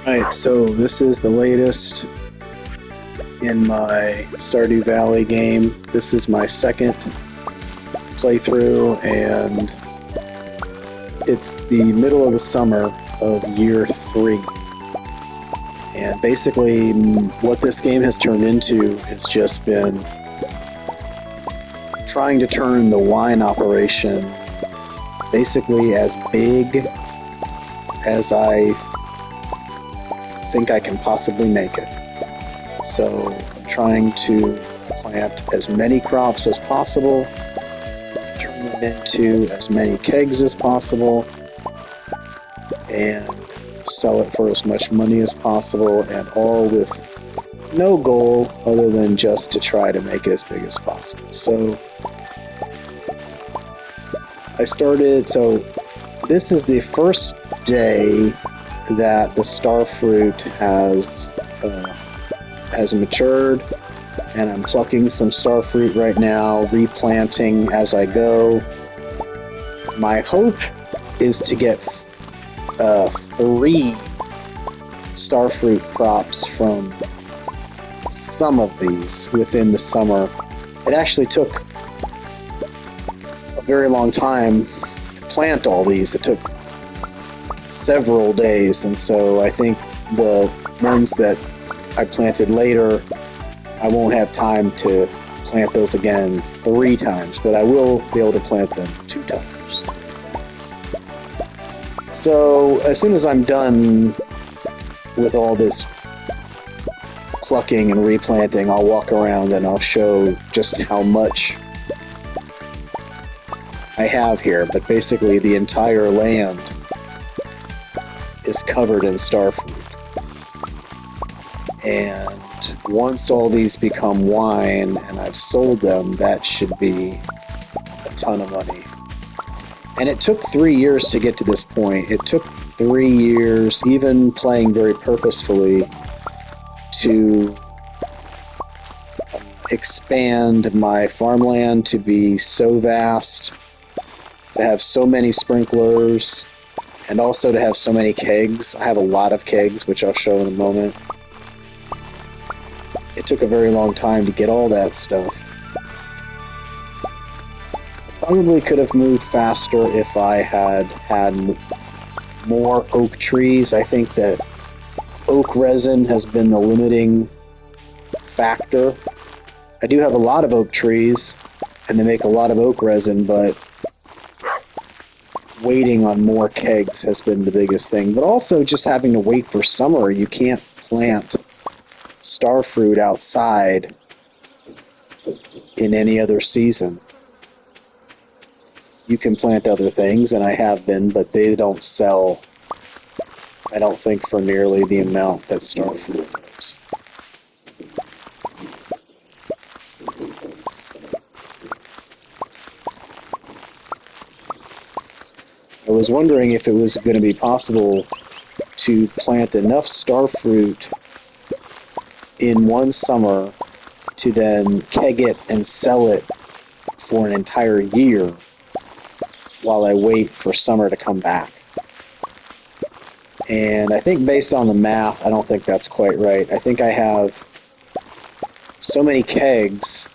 Alright, so this is the latest in my Stardew Valley game. This is my second playthrough, and it's the middle of the summer of year 3. And basically, what this game has turned into has just been trying to turn the wine operation basically as big as I think I can possibly make it. So I'm trying to plant as many crops as possible, turn them into as many kegs as possible, and sell it for as much money as possible, and all with no goal other than just to try to make it as big as possible. So this is the first day that the star fruit has matured, and I'm plucking some star fruit right now, replanting as I go. My hope is to get 3 star fruit crops from some of these within the summer. It actually took a very long time to plant all these. It took several days, and so I think the ones that I planted later, I won't have time to plant those again 3 times, but I will be able to plant them 2 times. So as soon as I'm done with all this plucking and replanting, I'll walk around and I'll show just how much I have here. But basically the entire land is covered in starfruit. And once all these become wine and I've sold them, that should be a ton of money. And it took 3 years to get to this point. It took 3 years, even playing very purposefully, to expand my farmland to be so vast, to have so many sprinklers, and also to have so many kegs. I have a lot of kegs, which I'll show in a moment. It took a very long time to get all that stuff. I probably could have moved faster if I had more oak trees. I think that oak resin has been the limiting factor. I do have a lot of oak trees, and they make a lot of oak resin, but waiting on more kegs has been the biggest thing. But also just having to wait for summer. You can't plant starfruit outside in any other season. You can plant other things, and I have been, but they don't sell, I don't think, for nearly the amount that starfruit does. I was wondering if it was going to be possible to plant enough starfruit in one summer to then keg it and sell it for an entire year while I wait for summer to come back. And I think based on the math, I don't think that's quite right. I think I have so many kegs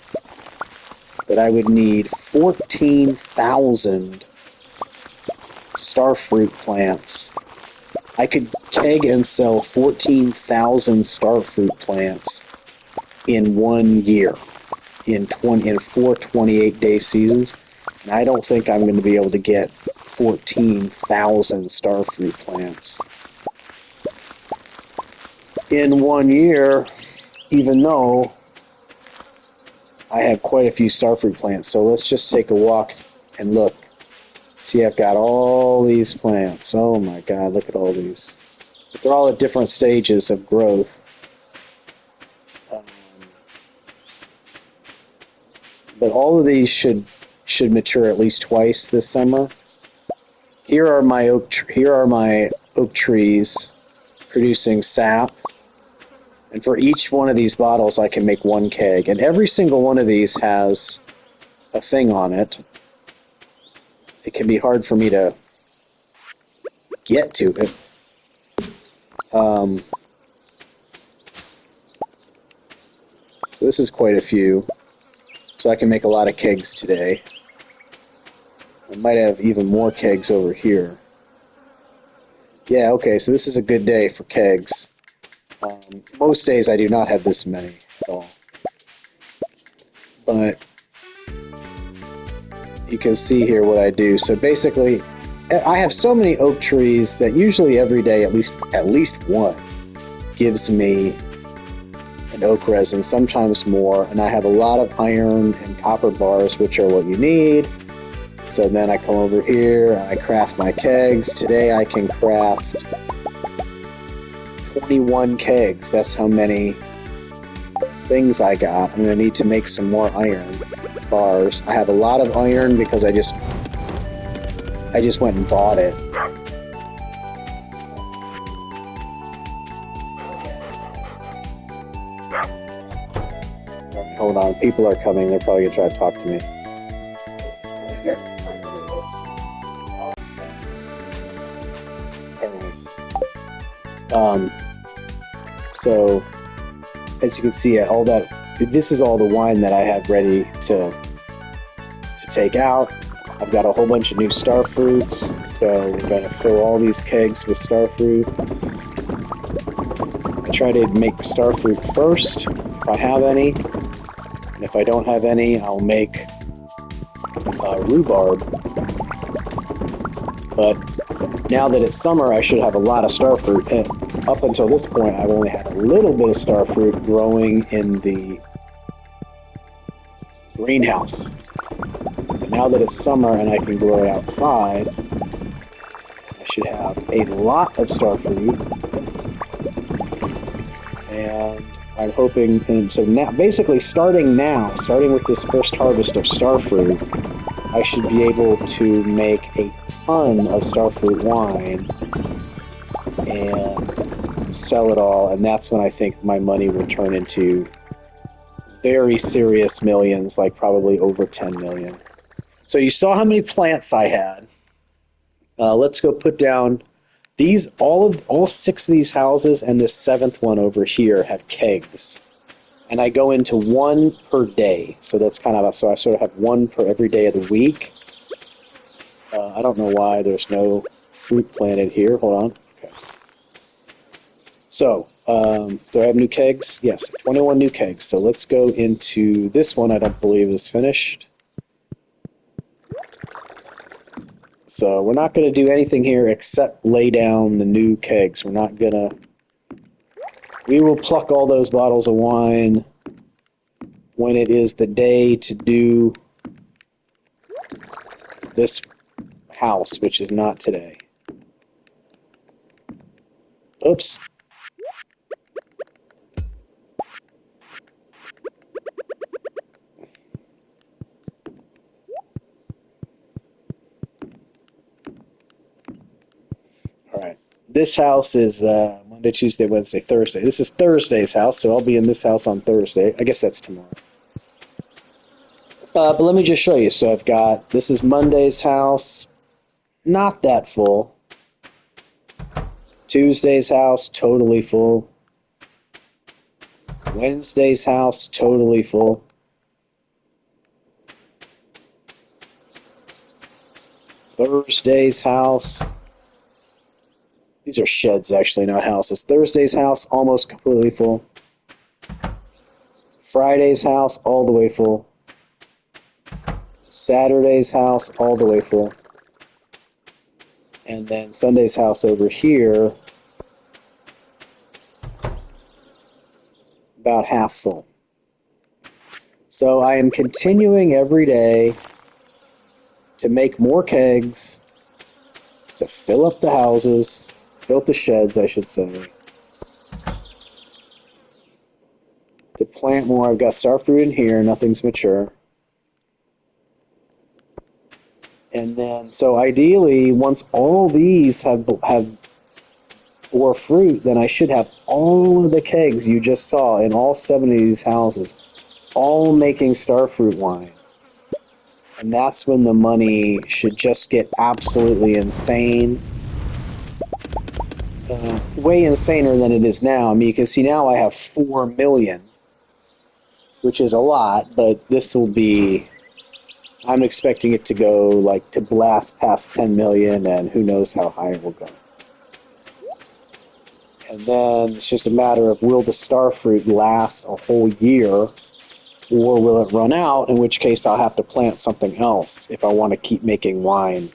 that I would need 14,000 starfruit plants. I could keg and sell 14,000 starfruit plants in 1 year, in 4 28-day seasons. And I don't think I'm going to be able to get 14,000 starfruit plants in 1 year, even though I have quite a few starfruit plants. So let's just take a walk and look. See, I've got all these plants. Oh my God, look at all these. But they're all at different stages of growth. But all of these should mature at least twice this summer. Here are my oak trees producing sap. And for each one of these bottles, I can make 1 keg. And every single one of these has a thing on it. It can be hard for me to get to it. So this is quite a few. So I can make a lot of kegs today. I might have even more kegs over here. Yeah, okay, so this is a good day for kegs. Most days I do not have this many at all. But you can see here what I do. So basically, I have so many oak trees that usually every day at least one gives me an oak resin, sometimes more, and I have a lot of iron and copper bars, which are what you need. So then I come over here and I craft my kegs. Today I can craft 21 kegs. That's how many things I got. I'm going to need to make some more iron bars. I have a lot of iron because I just went and bought it. Hold on, people are coming. They're probably going to try to talk to me. So, as you can see, all that, this is all the wine that I have ready to take out. I've got a whole bunch of new star fruits, so we're going to fill all these kegs with star fruit. I try to make star fruit first, if I have any, and if I don't have any, I'll make rhubarb. But now that it's summer, I should have a lot of star fruit. And up until this point, I've only had a little bit of star fruit growing in the greenhouse. But now that it's summer and I can grow it outside, I should have a lot of star fruit. And I'm hoping, and so now, basically starting with this first harvest of star fruit, I should be able to make a ton of starfruit wine and sell it all, and that's when I think my money will turn into very serious millions, like probably over 10 million. So you saw how many plants I had. Let's go put down these. All 6 of these houses and this 7th one over here have kegs. And I go into 1 per day. So that's kind of, so I sort of have 1 per every day of the week. I don't know why there's no fruit planted here. Hold on. Okay. So, do I have new kegs? Yes, 21 new kegs. So let's go into this one. I don't believe is finished. So we're not going to do anything here except lay down the new kegs. We're not going to... We will pluck all those bottles of wine when it is the day to do this house, which is not today. Oops. All right. This house is Monday, Tuesday, Wednesday, Thursday. This is Thursday's house, so I'll be in this house on Thursday. I guess that's tomorrow. But let me just show you. So I've got, this is Monday's house, not that full. Tuesday's house, totally full. Wednesday's house, totally full. Thursday's house. These are sheds, actually, not houses. Thursday's house, almost completely full. Friday's house, all the way full. Saturday's house, all the way full. And then Sunday's house over here, about half full. So I am continuing every day to make more kegs, to fill up the houses, fill up the sheds, I should say. To plant more. I've got starfruit in here, nothing's mature. And then, so ideally, once all these have bore fruit, then I should have all of the kegs you just saw in all 7 of these houses, all making starfruit wine. And that's when the money should just get absolutely insane. way insaner than it is now. I mean, you can see now I have 4 million, which is a lot, but this will be, I'm expecting it to go like to blast past 10 million, and who knows how high it will go. And then it's just a matter of, will the starfruit last a whole year, or will it run out, in which case I'll have to plant something else if I want to keep making wine.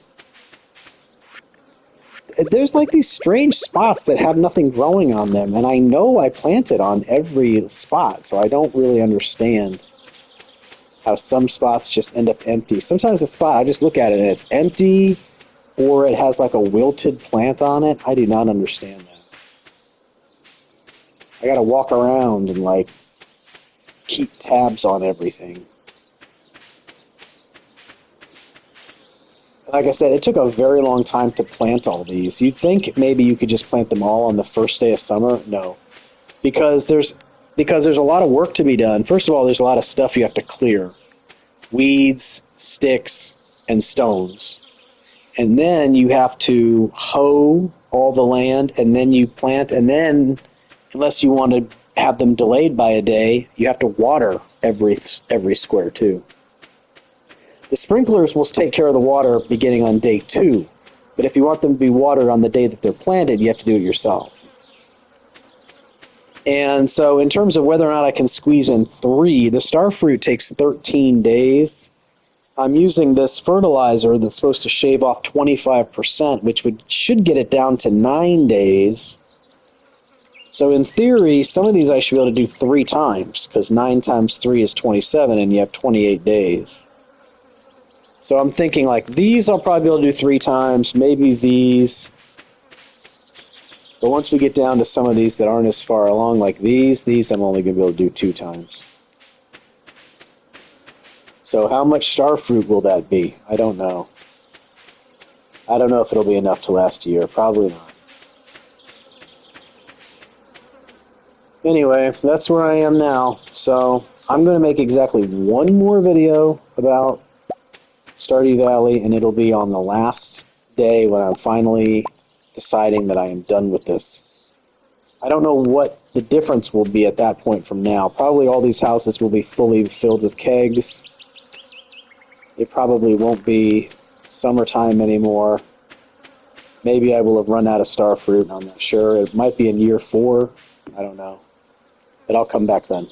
There's like these strange spots that have nothing growing on them, and I know I planted on every spot, so I don't really understand how some spots just end up empty. Sometimes a spot, I just look at it and it's empty, or it has like a wilted plant on it. I do not understand that. I gotta walk around and like keep tabs on everything. Like I said, it took a very long time to plant all these. You'd think maybe you could just plant them all on the first day of summer. No, because there's a lot of work to be done. First of all, there's a lot of stuff you have to clear: weeds, sticks, and stones. And then you have to hoe all the land, and then you plant, and then unless you want to have them delayed by a day, you have to water every square too. The sprinklers will take care of the water beginning on day 2, but if you want them to be watered on the day that they're planted, you have to do it yourself. And so in terms of whether or not I can squeeze in 3, the starfruit takes 13 days. I'm using this fertilizer that's supposed to shave off 25%, which should get it down to 9 days. So in theory, some of these I should be able to do 3 times, because 9 times 3 is 27, and you have 28 days. So I'm thinking like these I'll probably be able to do 3 times, maybe these. But once we get down to some of these that aren't as far along, like these I'm only going to be able to do 2 times. So how much starfruit will that be? I don't know. I don't know if it'll be enough to last a year. Probably not. Anyway, that's where I am now. So I'm going to make exactly 1 more video about Stardew Valley, and it'll be on the last day when I'm finally deciding that I am done with this. I don't know what the difference will be at that point from now. Probably all these houses will be fully filled with kegs. It probably won't be summertime anymore. Maybe I will have run out of starfruit. I'm not sure. It might be in year 4. I don't know. But I'll come back then.